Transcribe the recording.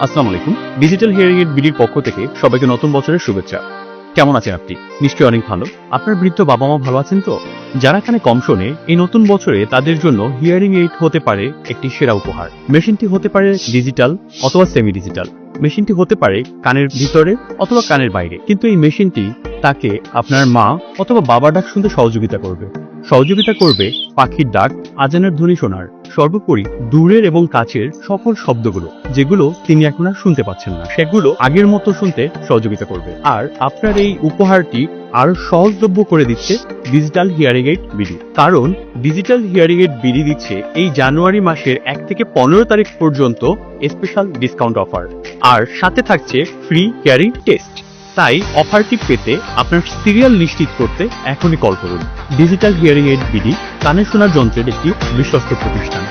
আসসালামু আলাইকুম। Digital hearing aid বিডির পক্ষ থেকে সবাইকে নতুন বছরের শুভেচ্ছা। কেমন আছেন আপনি? নিশ্চয়ই অনেক ভালো। আপনার বৃদ্ধ বাবা মা ভালো আছেন তো? যারা কানে কম শোনে, এই নতুন বছরে তাদের জন্য হিয়ারিং এইড হতে পারে একটি সেরা উপহার। মেশিনটি হতে পারে ডিজিটাল অথবা সেমি ডিজিটাল। মেশিনটি হতে পারে কানের ভিতরে অথবা কানের বাইরে, কিন্তু এই মেশিনটি তাকে আপনার মা অথবা বাবার ডাক শুনতে সহযোগিতা করবে পাখির ডাক, আজানের ধ্বনি শোনার, সর্বোপরি দূরের এবং কাছের সকল শব্দগুলো যেগুলো তিনি এখন আর শুনতে পাচ্ছেন না, সেগুলো আগের মতো শুনতে সহযোগিতা করবে। আর আপনার এই উপহারটি আরো সহজলভ্য করে দিচ্ছে ডিজিটাল হিয়ারিং এইড বিডি। কারণ ডিজিটাল হিয়ারিং এইড বিডি দিচ্ছে এই জানুয়ারি মাসের 1 থেকে 15 তারিখ পর্যন্ত স্পেশাল ডিসকাউন্ট অফার, আর সাথে থাকছে ফ্রি হিয়ারিং টেস্ট। তাই অফারটি পেতে আপনার সিরিয়াল নিশ্চিত করতে এখনই কল করুন। ডিজিটাল হিয়ারিং এইড বিডি কানে শোনার যন্ত্রের একটি বিশ্বস্ত প্রতিষ্ঠান।